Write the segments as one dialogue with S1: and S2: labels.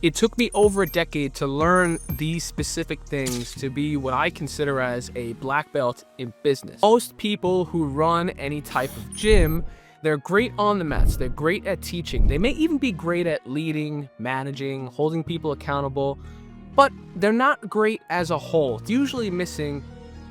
S1: It took me over a decade to learn these specific things to be what I consider as a black belt in business. Most people who run any type of gym, they're great on the mats, they're great at teaching, they may even be great at leading, managing, holding people accountable, but they're not great as a whole. It's usually missing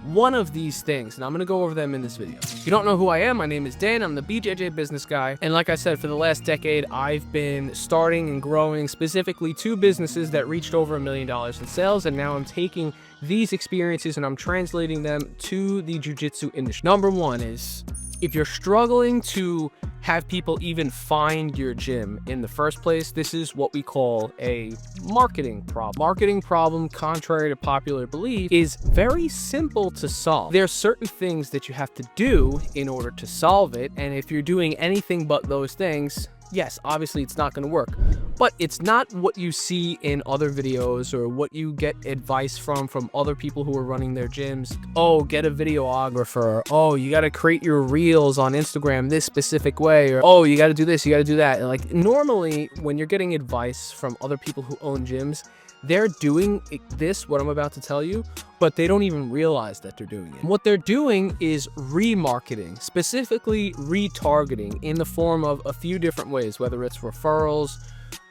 S1: one of these things, and I'm gonna go over them in this video. If you don't know who I am, my name is Dan. I'm the BJJ business guy, and like I said, for the last decade, I've been starting and growing specifically 2 businesses that reached over $1 million in sales, and now I'm taking these experiences and I'm translating them to the jiu-jitsu industry. Number one is, if you're struggling to have people even find your gym in the first place, this is what we call a marketing problem. Marketing problem, contrary to popular belief, is very simple to solve. There are certain things that you have to do in order to solve it, and if you're doing anything but those things, yes, obviously it's not going to work. But it's not what you see in other videos or what you get advice from other people who are running their gyms. Oh, get a videographer. Oh, you got to create your reels on Instagram this specific way. Or, oh, you got to do this, you got to do that. And like, normally when you're getting advice from other people who own gyms, they're doing this, what I'm about to tell you, but they don't even realize that they're doing it. What they're doing is remarketing, specifically retargeting in the form of a few different ways, whether it's referrals,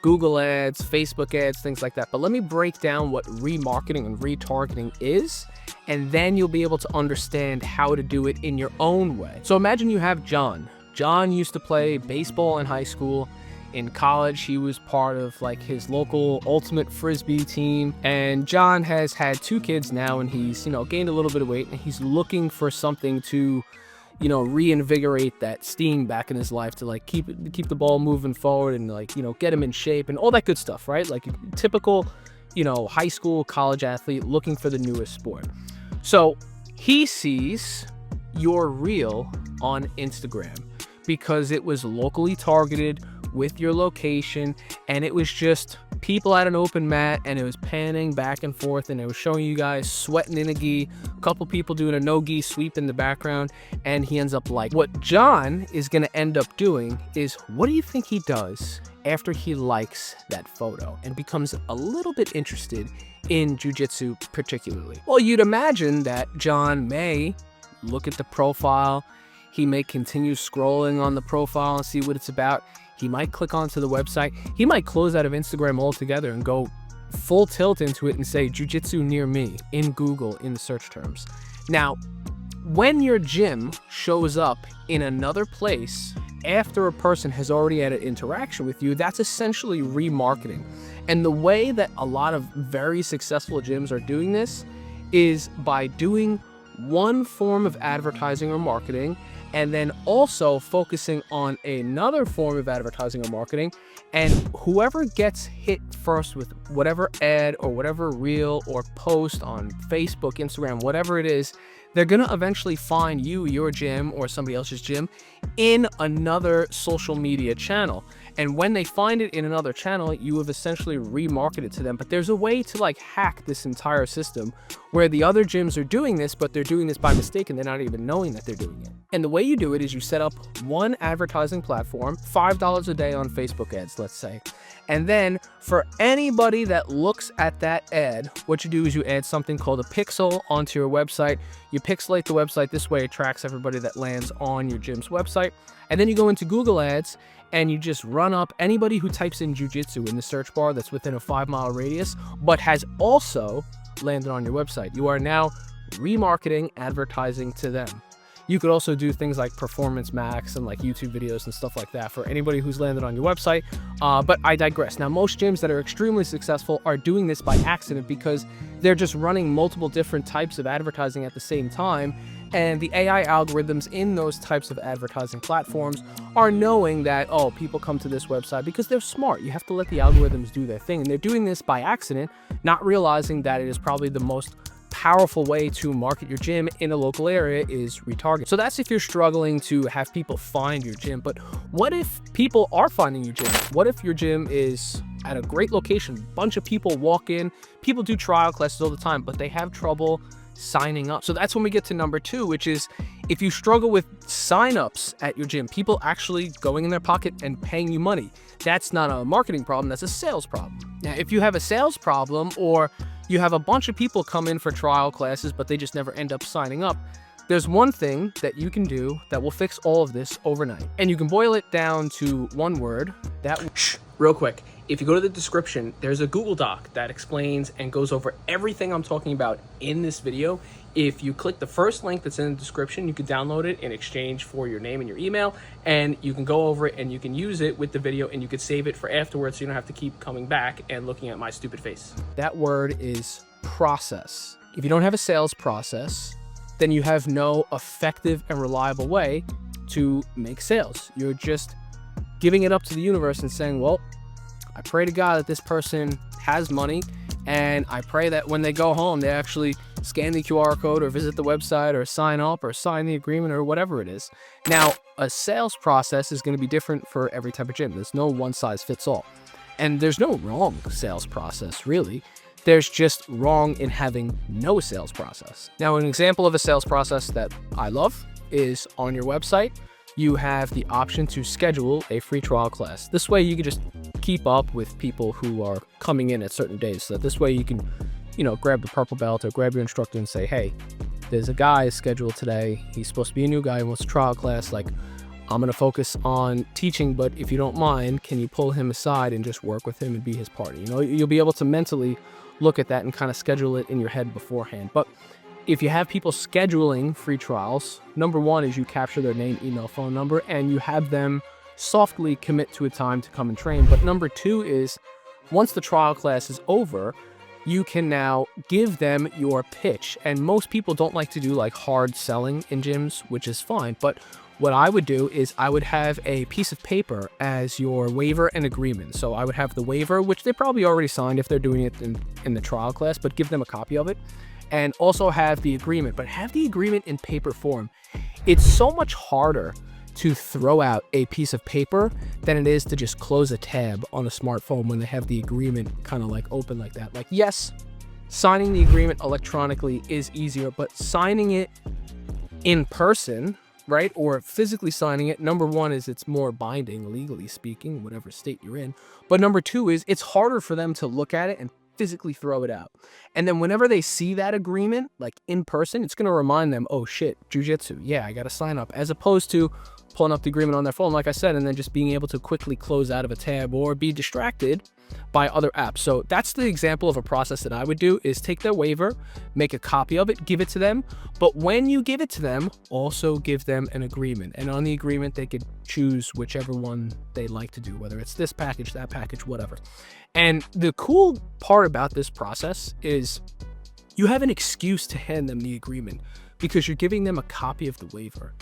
S1: Google ads, Facebook ads, things like that. But let me break down what remarketing and retargeting is, and then you'll be able to understand how to do it in your own way. So imagine you have John. John used to play baseball in high school. In college, he was part of like his local ultimate frisbee team, and John has had 2 kids now, and he's, gained a little bit of weight, and he's looking for something to, reinvigorate that steam back in his life to like keep the ball moving forward and like, get him in shape and all that good stuff, right? Like a typical, high school, college athlete looking for the newest sport. So he sees your reel on Instagram because it was locally targeted with your location, and it was just people at an open mat, and it was panning back and forth, and it was showing you guys sweating in a gi, a couple people doing a no gi sweep in the background, and he ends up like. What John is going to end up doing is, what do you think he does after he likes that photo and becomes a little bit interested in jiu-jitsu particularly? Well, you'd imagine that John may look at the profile, he may continue scrolling on the profile and see what it's about. He might click onto the website. He might close out of Instagram altogether and go full tilt into it and say jiu-jitsu near me in Google in the search terms. Now, when your gym shows up in another place after a person has already had an interaction with you, that's essentially remarketing. And the way that a lot of very successful gyms are doing this is by doing one form of advertising or marketing, and then also focusing on another form of advertising or marketing, and whoever gets hit first with whatever ad or whatever reel or post on Facebook, Instagram, whatever it is, they're gonna eventually find you, your gym, or somebody else's gym in another social media channel. And when they find it in another channel, you have essentially remarketed to them. But there's a way to like hack this entire system where the other gyms are doing this, but they're doing this by mistake and they're not even knowing that they're doing it. And the way you do it is you set up one advertising platform, $5 a day on Facebook ads, let's say. And then for anybody that looks at that ad, what you do is you add something called a pixel onto your website. You pixelate the website. This way it tracks everybody that lands on your gym's website. And then you go into Google ads and you just run up anybody who types in jiu-jitsu in the search bar that's within a 5-mile radius, but has also landed on your website. You are now remarketing advertising to them. You could also do things like Performance Max and like YouTube videos and stuff like that for anybody who's landed on your website. But I digress. Now, most gyms that are extremely successful are doing this by accident because they're just running multiple different types of advertising at the same time. And the AI algorithms in those types of advertising platforms are knowing that, oh, people come to this website because they're smart. You have to let the algorithms do their thing. And they're doing this by accident, not realizing that it is probably the most powerful way to market your gym in a local area is retargeting. So that's if you're struggling to have people find your gym. But what if people are finding your gym? What if your gym is at a great location, bunch of people walk in, people do trial classes all the time, but they have trouble signing up. So that's when we get to number 2, which is if you struggle with signups at your gym, people actually going in their pocket and paying you money, that's not a marketing problem, that's a sales problem. Now, if you have a sales problem, or you have a bunch of people come in for trial classes, but they just never end up signing up, there's one thing that you can do that will fix all of this overnight. And you can boil it down to one word. Real quick, if you go to the description, there's a Google Doc that explains and goes over everything I'm talking about in this video. If you click the first link that's in the description, you can download it in exchange for your name and your email, and you can go over it and you can use it with the video, and you can save it for afterwards so you don't have to keep coming back and looking at my stupid face. That word is process. If you don't have a sales process, then you have no effective and reliable way to make sales. You're just giving it up to the universe and saying, well, I pray to God that this person has money, and I pray that when they go home, they actually scan the QR code or visit the website or sign up or sign the agreement or whatever it is. Now, a sales process is going to be different for every type of gym. There's no one size fits all. And there's no wrong sales process, really. There's just wrong in having no sales process. Now, an example of a sales process that I love is on your website, you have the option to schedule a free trial class. This way you can just keep up with people who are coming in at certain days. So this way you can, grab the purple belt or grab your instructor and say, hey, there's a guy scheduled today. He's supposed to be a new guy who wants a trial class. Like, I'm going to focus on teaching, but if you don't mind, can you pull him aside and just work with him and be his partner? You'll be able to mentally look at that and kind of schedule it in your head beforehand. But if you have people scheduling free trials, number 1 is you capture their name, email, phone number, and you have them softly commit to a time to come and train. But number 2 is once the trial class is over, you can now give them your pitch. And most people don't like to do like hard selling in gyms, which is fine. But what I would do is I would have a piece of paper as your waiver and agreement. So I would have the waiver, which they probably already signed if they're doing it in the trial class, but give them a copy of it. And also have the agreement, but have the agreement in paper form. It's so much harder to throw out a piece of paper than it is to just close a tab on a smartphone when they have the agreement kind of like open like that. Like, yes, signing the agreement electronically is easier, but signing it in person, right, or physically signing it, number 1 is it's more binding, legally speaking, whatever state you're in. But number 2 is it's harder for them to look at it and physically throw it out. And then whenever they see that agreement, like in person, it's going to remind them, oh shit, jujitsu, yeah, I got to sign up, as opposed to pulling up the agreement on their phone, like I said, and then just being able to quickly close out of a tab or be distracted by other apps. So that's the example of a process that I would do, is take their waiver, make a copy of it, give it to them. But when you give it to them, also give them an agreement. And on the agreement, they could choose whichever one they like to do, whether it's this package, that package, whatever. And the cool part about this process is you have an excuse to hand them the agreement because you're giving them a copy of the waiver.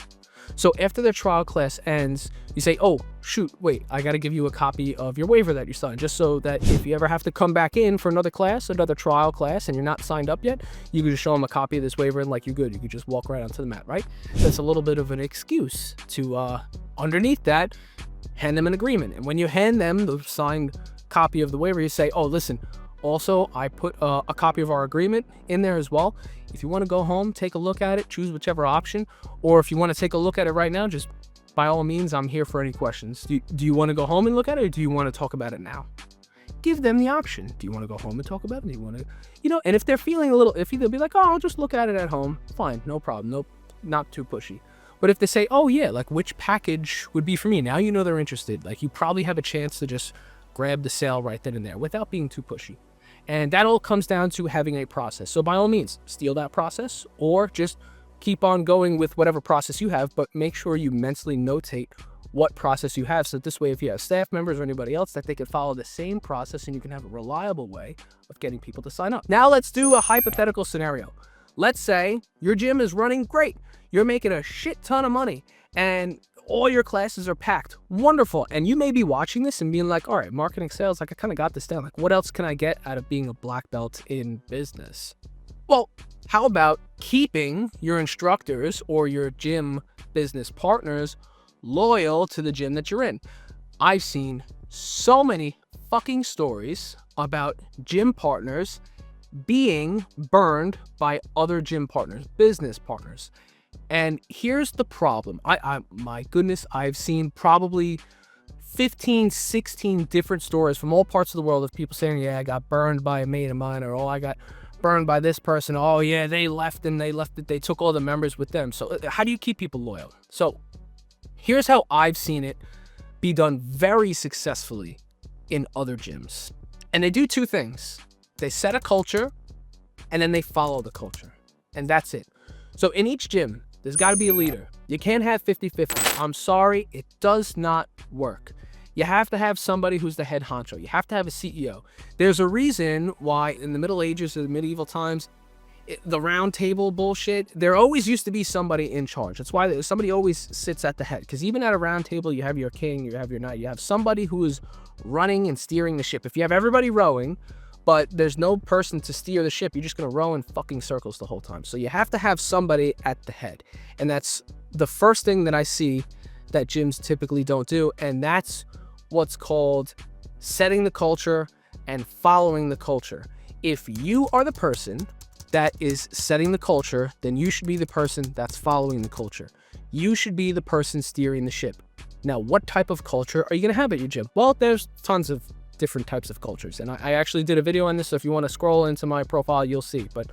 S1: So after the trial class ends, you say, oh, shoot, wait, I got to give you a copy of your waiver that you signed, just so that if you ever have to come back in for another class, another trial class, and you're not signed up yet, you can just show them a copy of this waiver and like you're good. You can just walk right onto the mat, right? That's a little bit of an excuse to, underneath that, hand them an agreement. And when you hand them the signed copy of the waiver, you say, oh, listen, also, I put a copy of our agreement in there as well. If you want to go home, take a look at it, choose whichever option. Or if you want to take a look at it right now, just by all means, I'm here for any questions. Do you want to go home and look at it, or do you want to talk about it now? Give them the option. Do you want to go home and talk about it? Do you want to, and if they're feeling a little iffy, they'll be like, oh, I'll just look at it at home. Fine, no problem. Nope, not too pushy. But if they say, oh yeah, like which package would be for me? Now you know they're interested. Like you probably have a chance to just grab the sale right then and there without being too pushy. And that all comes down to having a process. So by all means, steal that process or just keep on going with whatever process you have, but make sure you mentally notate what process you have. So this way, if you have staff members or anybody else, that they can follow the same process and you can have a reliable way of getting people to sign up. Now let's do a hypothetical scenario. Let's say your gym is running great. You're making a shit ton of money and all your classes are packed. Wonderful. And you may be watching this and being like, all right, marketing, sales, like I kind of got this down. Like what else can I get out of being a black belt in business? Well, how about keeping your instructors or your gym business partners loyal to the gym that you're in? I've seen so many fucking stories about gym partners being burned by other gym partners, business partners. And here's the problem. My goodness, I've seen probably 15, 16 different stories from all parts of the world of people saying, yeah, I got burned by a mate of mine, or, oh, I got burned by this person. Oh, yeah, they left and they took all the members with them. So how do you keep people loyal? So here's how I've seen it be done very successfully in other gyms. And they do two things. They set a culture and then they follow the culture. And that's it. So in each gym, there's got to be a leader. You can't have 50-50. I'm sorry, it does not work. You have to have somebody who's the head honcho. You have to have a CEO. There's a reason why in the Middle Ages or the medieval times, the round table bullshit, there always used to be somebody in charge. That's why somebody always sits at the head. Because even at a round table, you have your king, you have your knight, you have somebody who is running and steering the ship. If you have everybody rowing, but there's no person to steer the ship, you're just going to row in fucking circles the whole time. So you have to have somebody at the head. And that's the first thing that I see that gyms typically don't do. And that's what's called setting the culture and following the culture. If you are the person that is setting the culture, then you should be the person that's following the culture. You should be the person steering the ship. Now, what type of culture are you going to have at your gym? Well, there's tons of different types of cultures. And I actually did a video on this, so if you want to scroll into my profile, you'll see. But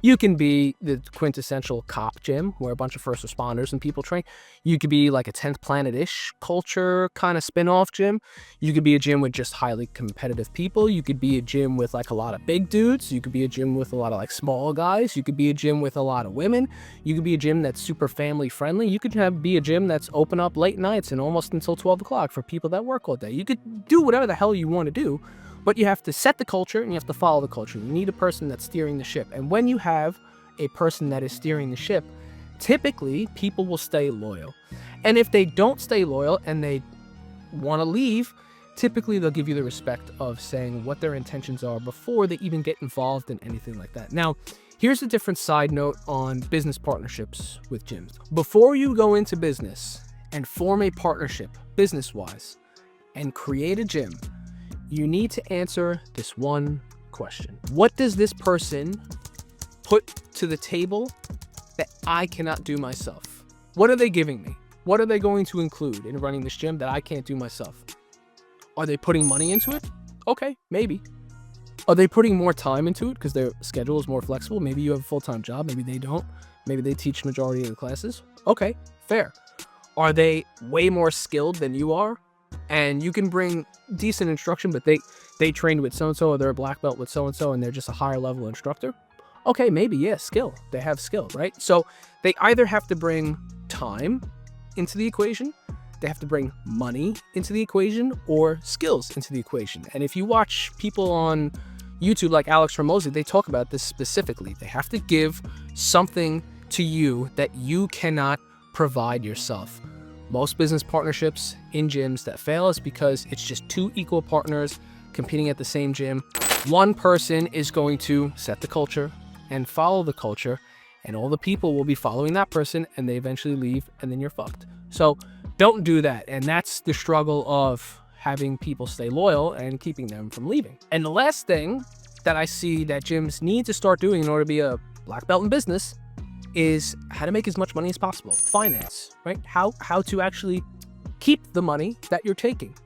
S1: you can be the quintessential cop gym where a bunch of first responders and people train. You could be like a 10th Planet-ish culture kind of spin-off gym. You could be a gym with just highly competitive people. You could be a gym with like a lot of big dudes. You could be a gym with a lot of like small guys. You could be a gym with a lot of women. You could be a gym that's super family friendly. You could be a gym that's open up late nights and almost until 12 o'clock for people that work all day. You could do whatever the hell you want to do. But you have to set the culture and you have to follow the culture. You need a person that's steering the ship. And when you have a person that is steering the ship, typically people will stay loyal. And if they don't stay loyal and they want to leave, typically they'll give you the respect of saying what their intentions are before they even get involved in anything like that. Now, here's a different side note on business partnerships with gyms. Before you go into business and form a partnership business-wise and create a gym, you need to answer this one question. What does this person put to the table that I cannot do myself? What are they giving me? What are they going to include in running this gym that I can't do myself? Are they putting money into it? Okay, maybe. Are they putting more time into it because their schedule is more flexible? Maybe you have a full-time job, maybe they don't. Maybe they teach majority of the classes. Okay, fair. Are they way more skilled than you are? And you can bring decent instruction, but they trained with so-and-so, or they're a black belt with so-and-so, and they're just a higher level instructor. Okay, maybe, yeah, skill. They have skill, right? So they either have to bring time into the equation, they have to bring money into the equation, or skills into the equation. And if you watch people on YouTube like Alex Ramosi, they talk about this specifically. They have to give something to you that you cannot provide yourself. Most business partnerships in gyms that fail is because it's just two equal partners competing at the same gym. One person is going to set the culture and follow the culture, and all the people will be following that person, and they eventually leave, and then you're fucked. So don't do that. And that's the struggle of having people stay loyal and keeping them from leaving. And the last thing that I see that gyms need to start doing in order to be a black belt in business is how to make as much money as possible. Finance, right? How to actually keep the money that you're taking.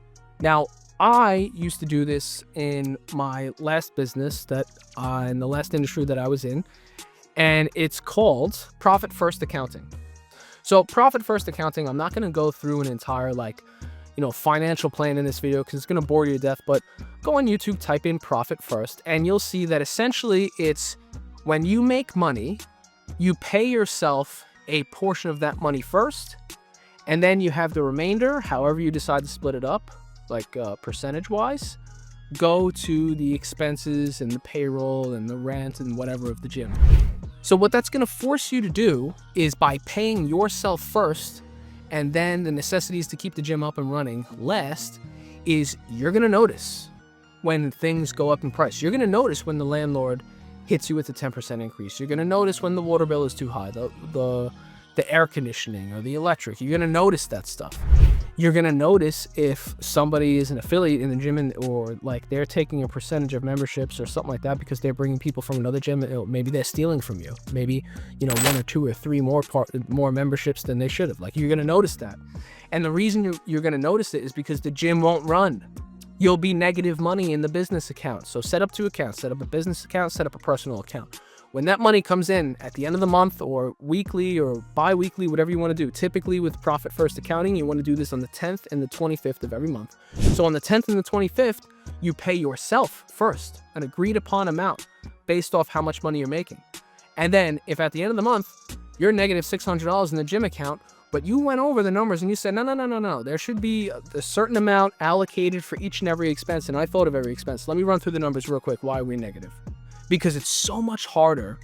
S1: Now, I used to do this in my last business in the last industry that I was in, and it's called Profit First Accounting. So Profit First Accounting, I'm not going to go through an entire financial plan in this video because it's going to bore you to death, but go on YouTube, type in Profit First, and you'll see that essentially it's when you make money, you pay yourself a portion of that money first, and then you have the remainder, however you decide to split it up, like percentage-wise, go to the expenses and the payroll and the rent and whatever of the gym. So what that's going to force you to do is by paying yourself first and then the necessities to keep the gym up and running last, is you're going to notice when things go up in price. You're going to notice when the landlord hits you with a 10% increase. You're going to notice when the water bill is too high, the air conditioning or the electric. You're going to notice that stuff. You're gonna notice if somebody is an affiliate in the gym or like they're taking a percentage of memberships or something like that because they're bringing people from another gym. Maybe they're stealing from you. Maybe, you know, 1 or 2 or 3 more memberships than they should have. Like, you're gonna notice that. And the reason you're gonna notice it is because the gym won't run. You'll be negative money in the business account. So set up 2 accounts, set up a business account, set up a personal account. When that money comes in at the end of the month or weekly or bi-weekly, whatever you want to do, typically with profit first accounting, you want to do this on the 10th and the 25th of every month. So on the 10th and the 25th, you pay yourself first an agreed upon amount based off how much money you're making. And then if at the end of the month, you're negative $600 in the gym account, but you went over the numbers and you said, no, there should be a certain amount allocated for each and every expense. And I thought of every expense. Let me run through the numbers real quick. Why are we negative? Because it's so much harder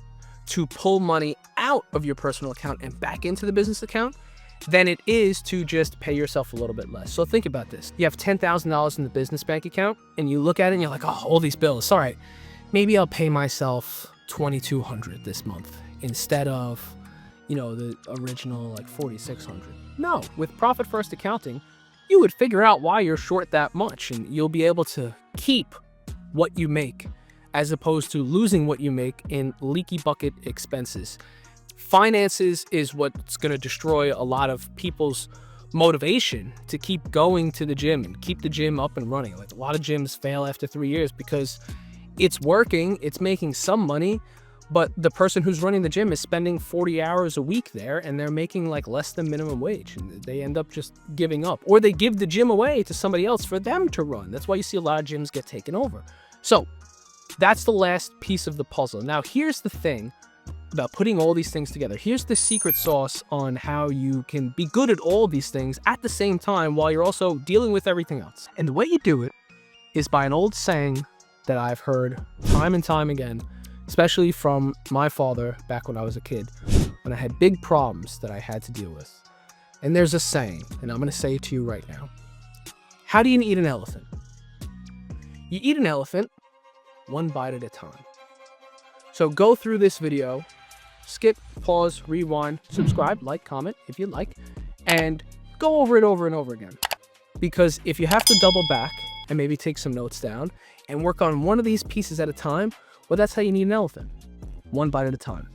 S1: to pull money out of your personal account and back into the business account than it is to just pay yourself a little bit less. So think about this. You have $10,000 in the business bank account and you look at it and you're like, oh, all these bills. All right, maybe I'll pay myself $2,200 this month instead of, you know, the original like $4,600. No, with profit first accounting, you would figure out why you're short that much and you'll be able to keep what you make, as opposed to losing what you make in leaky bucket expenses. Finances is what's going to destroy a lot of people's motivation to keep going to the gym and keep the gym up and running. Like, a lot of gyms fail after 3 years because it's working, it's making some money, but the person who's running the gym is spending 40 hours a week there and they're making like less than minimum wage, and they end up just giving up, or they give the gym away to somebody else for them to run. That's why you see a lot of gyms get taken over. So that's the last piece of the puzzle. Now, here's the thing about putting all these things together. Here's the secret sauce on how you can be good at all these things at the same time while you're also dealing with everything else. And the way you do it is by an old saying that I've heard time and time again, especially from my father back when I was a kid, when I had big problems that I had to deal with. And there's a saying, and I'm going to say it to you right now. How do you eat an elephant? You eat an elephant 1 bite at a time. So go through this video, skip, pause, rewind, subscribe, like, comment if you'd like, and go over it over and over again. Because if you have to double back and maybe take some notes down and work on one of these pieces at a time, well, that's how you eat an elephant. 1 bite at a time.